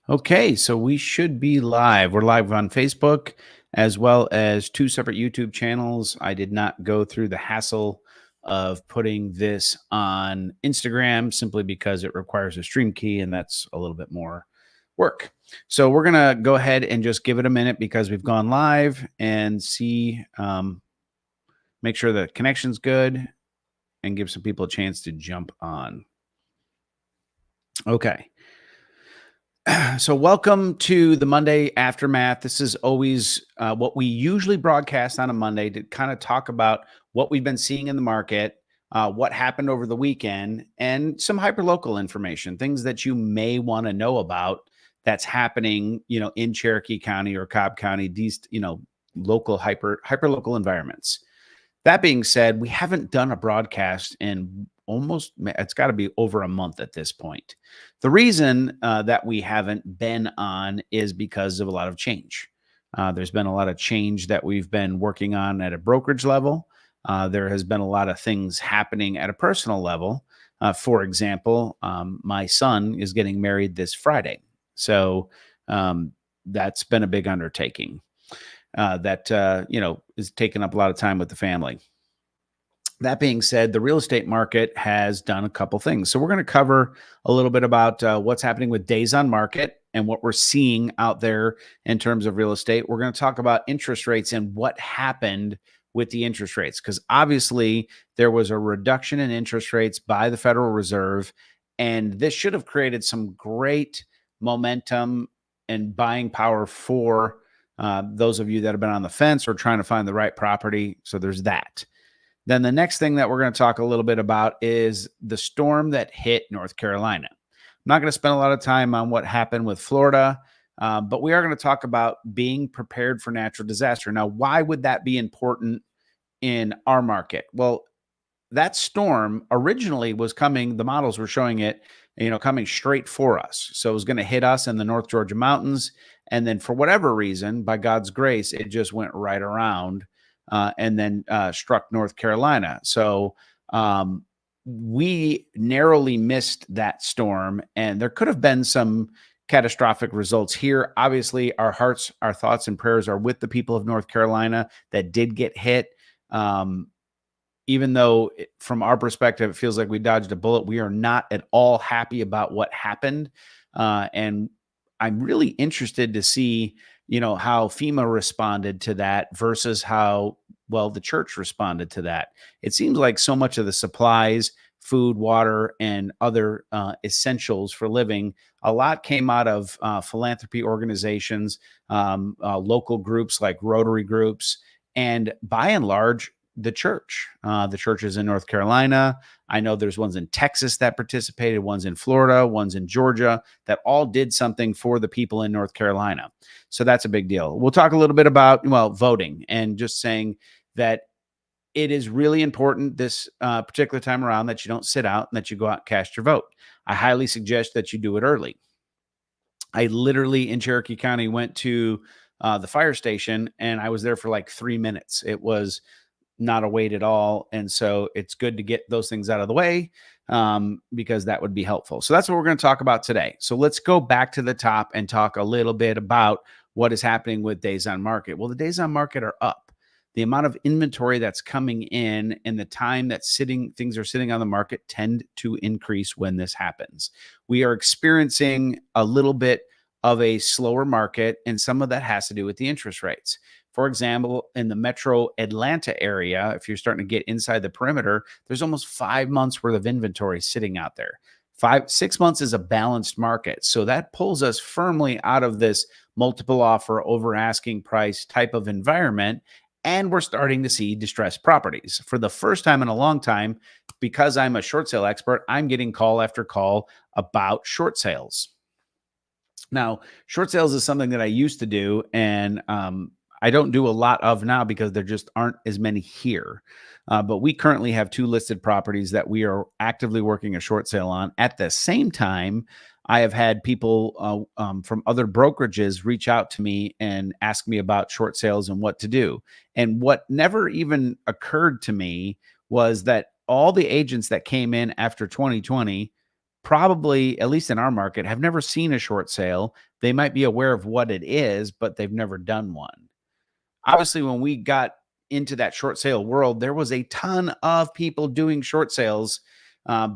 Okay, so we should be live. We're live on Facebook as well as two separate YouTube channels. I did not go through the hassle of putting this on Instagram simply because it requires a stream key and that's a little bit more work. So we're going to go ahead and just give it a minute because we've gone live and see, make sure the connection's good and give some people a chance to jump on. Okay. So, welcome to the Monday Aftermath. This is always what we usually broadcast on a Monday to kind of talk about what we've been seeing in the market, what happened over the weekend, and some hyperlocal information, things that you may want to know about that's happening, in Cherokee County or Cobb County, these, local hyperlocal environments. That being said, we haven't done a broadcast in it's got to be over a month at this point. The reason that we haven't been on is because of a lot of change. There's been a lot of change that we've been working on at a brokerage level. There has been a lot of things happening at a personal level. For example, my son is getting married this Friday. So that's been a big undertaking that is taking up a lot of time with the family. That being said, the real estate market has done a couple things. So we're going to cover a little bit about what's happening with days on market and what we're seeing out there in terms of real estate. We're going to talk about interest rates and what happened with the interest rates, because obviously there was a reduction in interest rates by the Federal Reserve, and this should have created some great momentum and buying power for those of you that have been on the fence or trying to find the right property. So there's that. Then the next thing that we're going to talk a little bit about is the storm that hit North Carolina. I'm not going to spend a lot of time on what happened with Florida, but we are going to talk about being prepared for natural disaster. Now, why would that be important in our market? Well, that storm originally was coming, the models were showing it, coming straight for us. So it was going to hit us in the North Georgia mountains. And then for whatever reason, by God's grace, it just went right around and then struck North Carolina. So we narrowly missed that storm, and there could have been some catastrophic results here. Obviously, our hearts, our thoughts, and prayers are with the people of North Carolina that did get hit. Even though from our perspective, it feels like we dodged a bullet, we are not at all happy about what happened. And I'm really interested to see how FEMA responded to that versus how well the church responded to that. It seems like so much of the supplies, food, water, and other essentials for living, a lot came out of philanthropy organizations, local groups like Rotary groups, and by and large, the churches in North Carolina. I know there's ones in Texas that participated, ones in Florida, ones in Georgia that all did something for the people in North Carolina. So that's a big deal. We'll talk a little bit about, voting, and just saying that it is really important this particular time around that you don't sit out and that you go out and cast your vote. I highly suggest that you do it early. I literally in Cherokee County went to the fire station and I was there for like 3 minutes. It was not a wait at all. And so it's good to get those things out of the way because that would be helpful. So that's what we're going to talk about today. So let's go back to the top and talk a little bit about what is happening with days on market. Well, the days on market are up. The amount of inventory that's coming in and the time that things are sitting on the market tend to increase when this happens. We are experiencing a little bit of a slower market, and some of that has to do with the interest rates. For example, in the metro Atlanta area, if you're starting to get inside the perimeter, there's almost 5 months worth of inventory sitting out there. 6 months is a balanced market. So that pulls us firmly out of this multiple offer over asking price type of environment. And we're starting to see distressed properties. For the first time in a long time, because I'm a short sale expert, I'm getting call after call about short sales. Now, short sales is something that I used to do, and I don't do a lot of now because there just aren't as many here. But we currently have 2 listed properties that we are actively working a short sale on. At the same time, I have had people from other brokerages reach out to me and ask me about short sales and what to do. And what never even occurred to me was that all the agents that came in after 2020 probably, at least in our market, have never seen a short sale. They might be aware of what it is, but they've never done one. Obviously, when we got into that short sale world, there was a ton of people doing short sales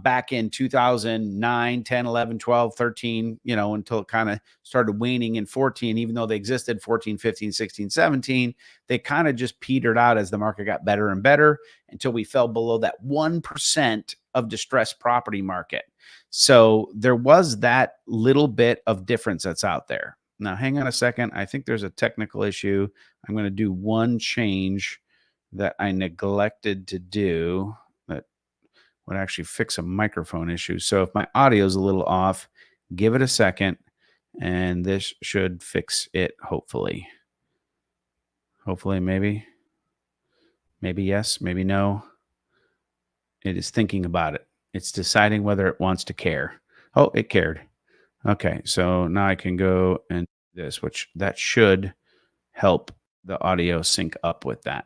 back in 2009, 10, 11, 12, 13, until it kind of started waning in 14. Even though they existed 14, 15, 16, 17, they kind of just petered out as the market got better and better until we fell below that 1% of distressed property market. So there was that little bit of difference that's out there. Now, hang on a second. I think there's a technical issue. I'm going to do one change that I neglected to do that would actually fix a microphone issue. So if my audio is a little off, give it a second, and this should fix it, hopefully. Hopefully, maybe yes, maybe no. It is thinking about it. It's deciding whether it wants to care. Oh, it cared. Okay, so now I can go and do this, which that should help the audio sync up with that.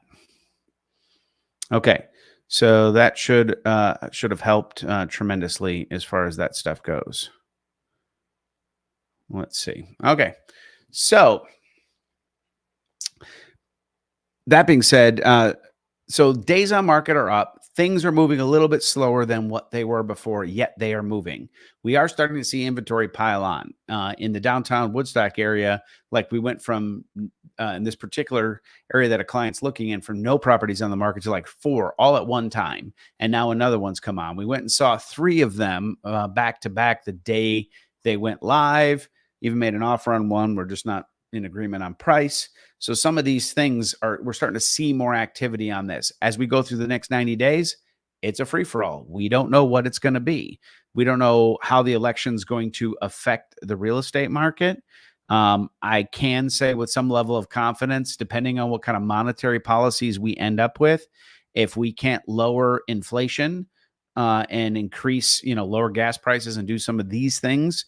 Okay, so that should have helped tremendously as far as that stuff goes. Let's see. Okay, so that being said, so days on market are up. Things are moving a little bit slower than what they were before, yet they are moving. We are starting to see inventory pile on in the downtown Woodstock area. Like we went from in this particular area that a client's looking in, from no properties on the market to like 4 all at one time. And now another one's come on. We went and saw 3 of them back to back the day they went live. Even made an offer on one. We're just not in agreement on price. So some of these things we're starting to see more activity on this. As we go through the next 90 days, it's a free for all. We don't know what it's going to be. We don't know how the election's going to affect the real estate market. I can say with some level of confidence, depending on what kind of monetary policies we end up with, if we can't lower inflation and increase, lower gas prices and do some of these things,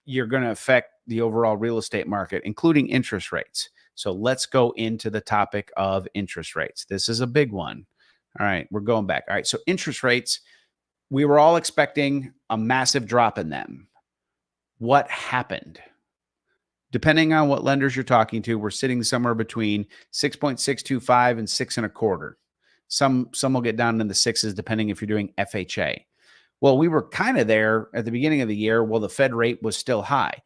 you're going to affect the overall real estate market, including interest rates. So let's go into the topic of interest rates. This is a big one. All right, we're going back. All right, so interest rates, we were all expecting a massive drop in them. What happened? Depending on what lenders you're talking to, we're sitting somewhere between 6.625 and 6.25. Some will get down in the sixes, depending if you're doing FHA. Well, we were kind of there at the beginning of the year while the Fed rate was still high.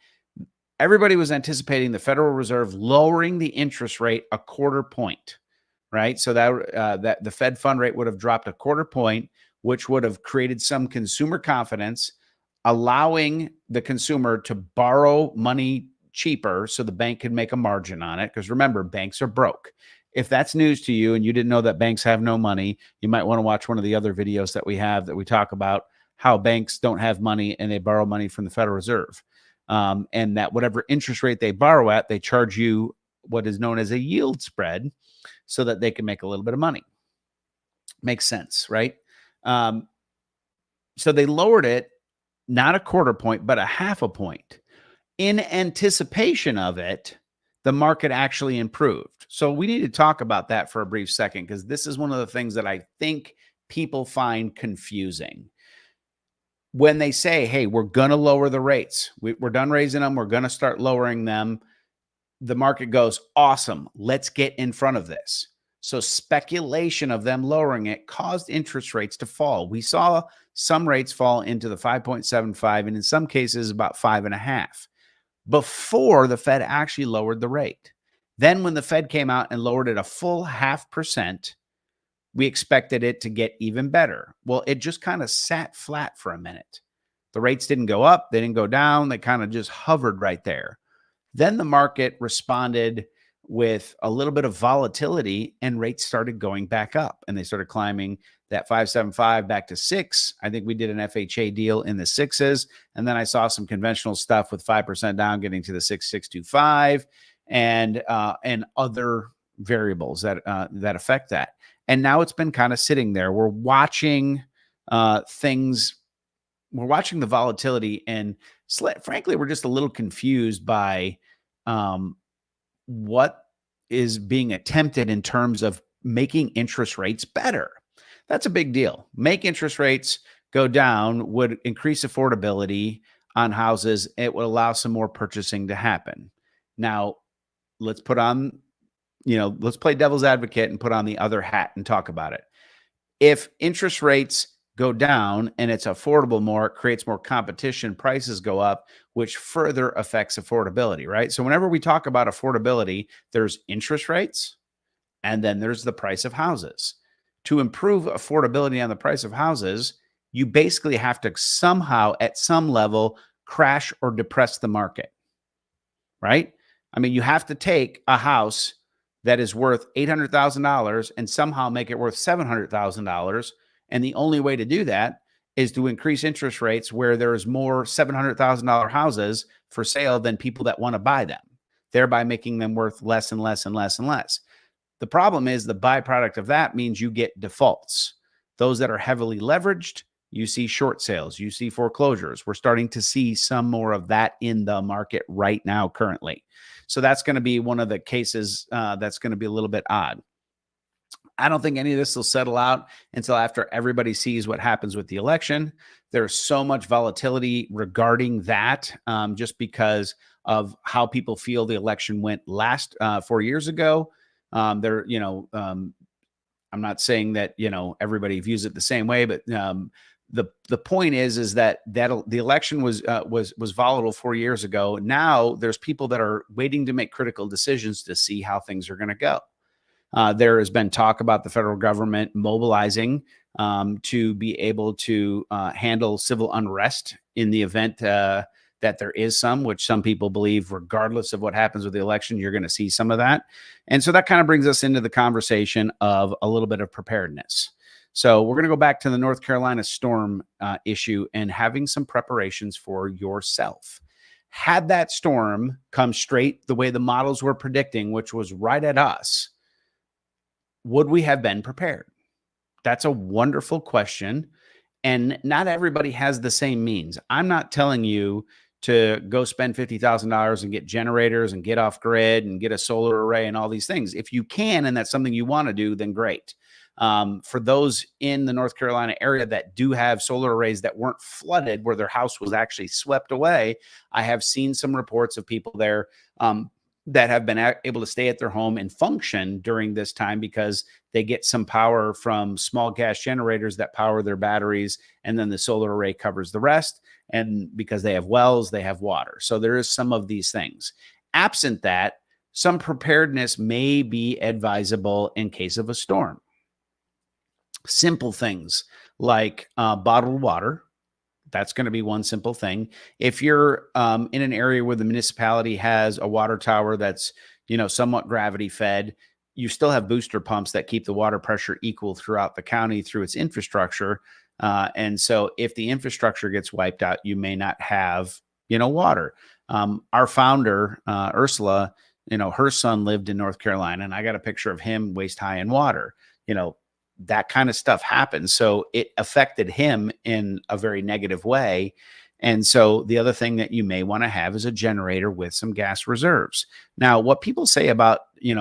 Everybody was anticipating the Federal Reserve lowering the interest rate a 1/4 point, right? So that the Fed fund rate would have dropped a 1/4 point, which would have created some consumer confidence, allowing the consumer to borrow money cheaper so the bank could make a margin on it. Because remember, banks are broke. If that's news to you and you didn't know that banks have no money, you might want to watch one of the other videos that we have that we talk about how banks don't have money and they borrow money from the Federal Reserve. And that whatever interest rate they borrow at, they charge you what is known as a yield spread so that they can make a little bit of money. Makes sense, right? So they lowered it, not a 1/4 point, but a 1/2 point. In anticipation of it, the market actually improved. So we need to talk about that for a brief second, because this is one of the things that I think people find confusing. When they say, hey, we're going to lower the rates, we're done raising them, we're going to start lowering them, the market goes, awesome, let's get in front of this. So speculation of them lowering it caused interest rates to fall. We saw some rates fall into the 5.75 and in some cases about 5.5 before the Fed actually lowered the rate. Then when the Fed came out and lowered it a full 0.5%, we expected it to get even better. Well, it just kind of sat flat for a minute. The rates didn't go up, they didn't go down, they kind of just hovered right there. Then the market responded with a little bit of volatility and rates started going back up and they started climbing that 5.75 back to 6. I think we did an FHA deal in the 6s. And then I saw some conventional stuff with 5% down getting to the 6.625 and other variables that affect that. And now it's been kind of sitting there. We're watching things. We're watching the volatility, and frankly, we're just a little confused by what is being attempted in terms of making interest rates better. That's a big deal. Make interest rates go down would increase affordability on houses. It would allow some more purchasing to happen. Now, let's put on, let's play devil's advocate and put on the other hat and talk about it. If interest rates go down and it's affordable more, it creates more competition, prices go up, which further affects affordability, right? So whenever we talk about affordability, there's interest rates and then there's the price of houses. To improve affordability on the price of houses, you basically have to somehow, at some level, crash or depress the market, right? I mean, you have to take a house that is worth $800,000 and somehow make it worth $700,000. And the only way to do that is to increase interest rates where there's more $700,000 houses for sale than people that want to buy them, thereby making them worth less and less and less and less. The problem is the byproduct of that means you get defaults. Those that are heavily leveraged, you see short sales, you see foreclosures. We're starting to see some more of that in the market right now currently. So that's going to be one of the cases that's going to be a little bit odd. I don't think any of this will settle out until after everybody sees what happens with the election. There's so much volatility regarding that just because of how people feel the election went last 4 years ago. I'm not saying that, everybody views it the same way, but the point is that the election was volatile 4 years ago. Now there's people that are waiting to make critical decisions to see how things are going to go. There has been talk about the federal government mobilizing to be able to handle civil unrest in the event that there is some, which some people believe, regardless of what happens with the election, you're going to see some of that. And so that kind of brings us into the conversation of a little bit of preparedness. So we're going to go back to the North Carolina storm issue and having some preparations for yourself. Had that storm come straight the way the models were predicting, which was right at us, would we have been prepared? That's a wonderful question. And not everybody has the same means. I'm not telling you to go spend $50,000 and get generators and get off grid and get a solar array and all these things. If you can, and that's something you want to do, then great. For those in the North Carolina area that do have solar arrays that weren't flooded, where their house was actually swept away, I have seen some reports of people there that have been able to stay at their home and function during this time because they get some power from small gas generators that power their batteries, and then the solar array covers the rest. And because they have wells, they have water. So there is some of these things. Absent that, some preparedness may be advisable in case of a storm. Simple things like bottled water. That's going to be one simple thing. If you're in an area where the municipality has a water tower that's, somewhat gravity fed, you still have booster pumps that keep the water pressure equal throughout the county through its infrastructure. And so if the infrastructure gets wiped out, you may not have, water. Our founder, Ursula, her son lived in North Carolina, and I got a picture of him waist high in water. That kind of stuff happens. So it affected him in a very negative way. And so the other thing that you may want to have is a generator with some gas reserves. Now, what people say about,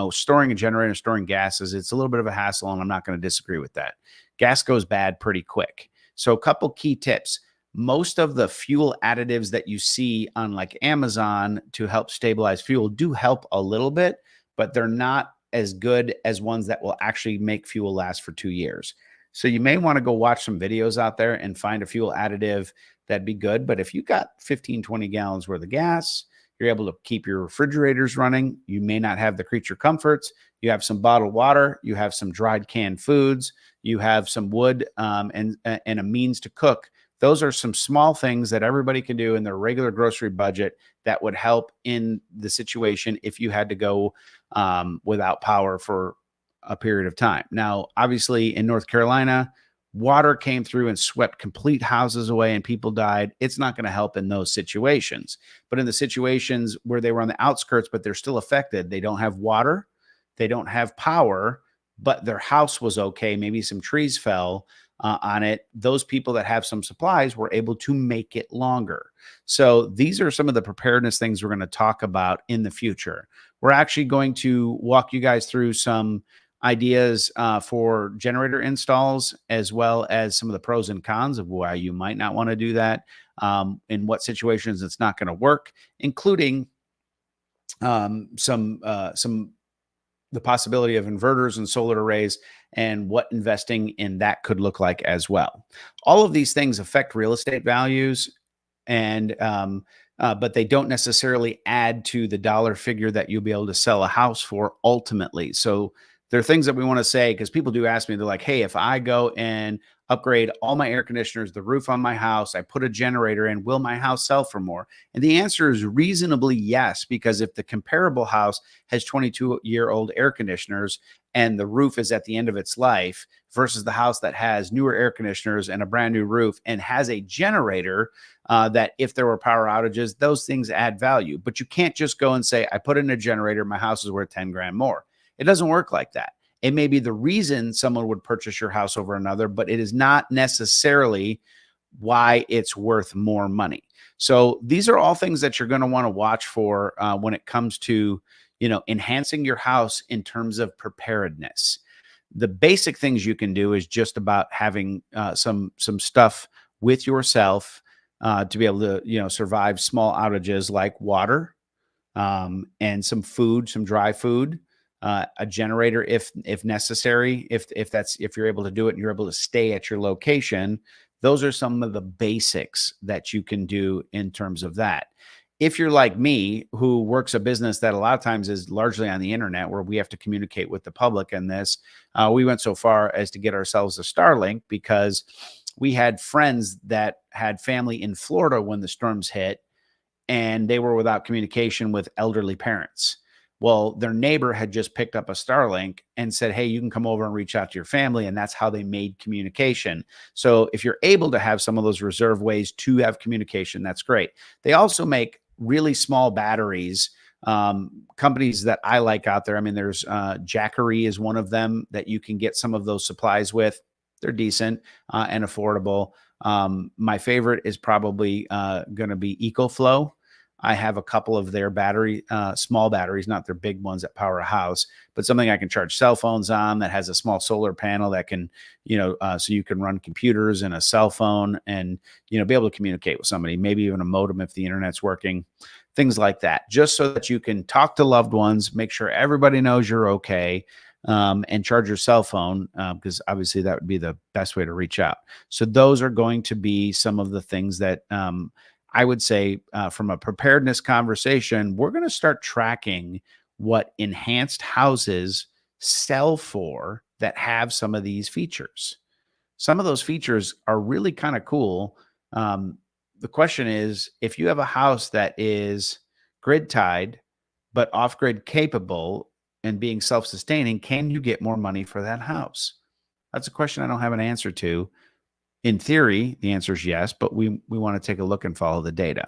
storing a generator, storing gas is it's a little bit of a hassle, and I'm not going to disagree with that. Gas goes bad pretty quick. So a couple key tips. Most of the fuel additives that you see on like Amazon to help stabilize fuel do help a little bit, but they're not as good as ones that will actually make fuel last for 2 years. So you may want to go watch some videos out there and find a fuel additive that'd be good. But if you got 15, 20 gallons worth of gas, you're able to keep your refrigerators running. You may not have the creature comforts. You have some bottled water. You have some dried canned foods. You have some wood and a means to cook. Those are some small things that everybody can do in their regular grocery budget that would help in the situation if you had to go without power for a period of time. Now, obviously in North Carolina, water came through and swept complete houses away and people died. It's not going to help in those situations. But in the situations where they were on the outskirts, but they're still affected, they don't have water, they don't have power, but their house was okay. Maybe some trees fell on it. Those people that have some supplies were able to make it longer. So these are some of the preparedness things we're going to talk about in the future. We're actually going to walk you guys through some ideas for generator installs, as well as some of the pros and cons of why you might not want to do that, in what situations it's not going to work, including some the possibility of inverters and solar arrays and what investing in that could look like as well. All of these things affect real estate values, and but they don't necessarily add to the dollar figure that you'll be able to sell a house for ultimately. So there are things that we want to say, because people do ask me, they're like, hey, if I go and upgrade all my air conditioners, the roof on my house, I put a generator in, will my house sell for more? And the answer is reasonably yes, because if the comparable house has 22-year-old air conditioners and the roof is at the end of its life versus the house that has newer air conditioners and a brand new roof and has a generator, that if there were power outages, those things add value. But you can't just go and say, I put in a generator, my house is worth 10 grand more. It doesn't work like that. It may be the reason someone would purchase your house over another, but it is not necessarily why it's worth more money. So these are all things that you're going to want to watch for when it comes to, enhancing your house in terms of preparedness. The basic things you can do is just about having some stuff with yourself to be able to, survive small outages, like water, and some food, some dry food, a generator if necessary, if you're able to do it and you're able to stay at your location. Those are some of the basics that you can do in terms of that. If you're like me, who works a business that a lot of times is largely on the internet, where we have to communicate with the public in this, we went so far as to get ourselves a Starlink, because we had friends that had family in Florida when the storms hit, and they were without communication with elderly parents. Well, their neighbor had just picked up a Starlink and said, hey, you can come over and reach out to your family. And that's how they made communication. So if you're able to have some of those reserve ways to have communication, that's great. They also make really small batteries. Companies that I like out there, I mean, there's Jackery is one of them that you can get some of those supplies with. They're decent and affordable. My favorite is probably going to be EcoFlow. I have a couple of their small batteries, not their big ones that power a house, but something I can charge cell phones on, that has a small solar panel that can, so you can run computers and a cell phone and, be able to communicate with somebody, maybe even a modem if the internet's working, things like that, just so that you can talk to loved ones, make sure everybody knows you're okay, and charge your cell phone, because obviously that would be the best way to reach out. So those are going to be some of the things that, I would say, from a preparedness conversation, we're going to start tracking what enhanced houses sell for that have some of these features. Some of those features are really kind of cool. The question is, if you have a house that is grid tied, but off grid capable and being self-sustaining, can you get more money for that house? That's a question I don't have an answer to. In theory, the answer is yes, but we want to take a look and follow the data.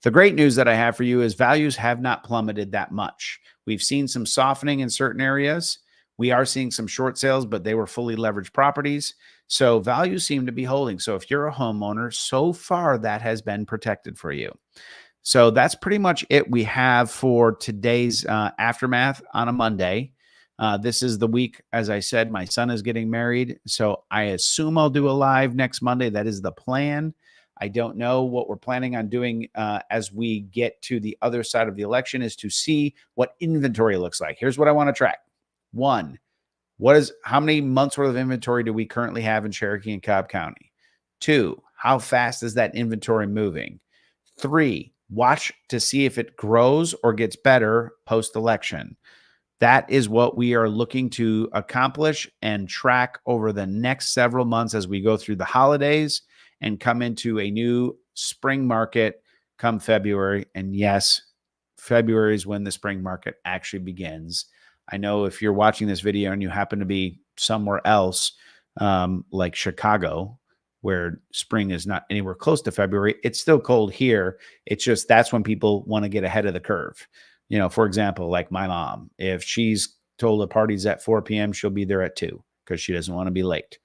The great news that I have for you is values have not plummeted that much. We've seen some softening in certain areas. We are seeing some short sales, but they were fully leveraged properties. So values seem to be holding. So if you're a homeowner, so far that has been protected for you. So that's pretty much it we have for today's aftermath on a Monday. This is the week, as I said, my son is getting married. So I assume I'll do a live next Monday. That is the plan. I don't know what we're planning on doing as we get to the other side of the election, is to see what inventory looks like. Here's what I want to track. One, how many months worth of inventory do we currently have in Cherokee and Cobb County? Two, how fast is that inventory moving? Three, watch to see if it grows or gets better post-election. That is what we are looking to accomplish and track over the next several months as we go through the holidays and come into a new spring market come February. And yes, February is when the spring market actually begins. I know if you're watching this video and you happen to be somewhere else, like Chicago, where spring is not anywhere close to February, it's still cold here. It's just that's when people want to get ahead of the curve. For example, like my mom, if she's told the party's at 4 p.m., she'll be there at 2 because she doesn't want to be late.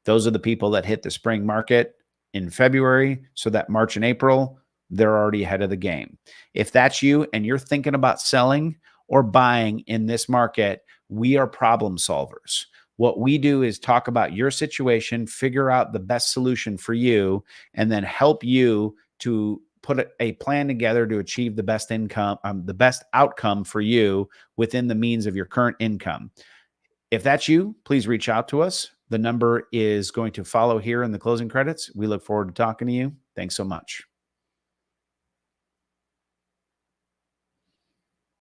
Those are the people that hit the spring market in February, so that March and April, they're already ahead of the game. If that's you and you're thinking about selling, or buying in this market, we are problem solvers. What we do is talk about your situation, figure out the best solution for you, and then help you to put a plan together to achieve the best income, the best outcome for you within the means of your current income. If that's you, please reach out to us. The number is going to follow here in the closing credits. We look forward to talking to you. Thanks so much.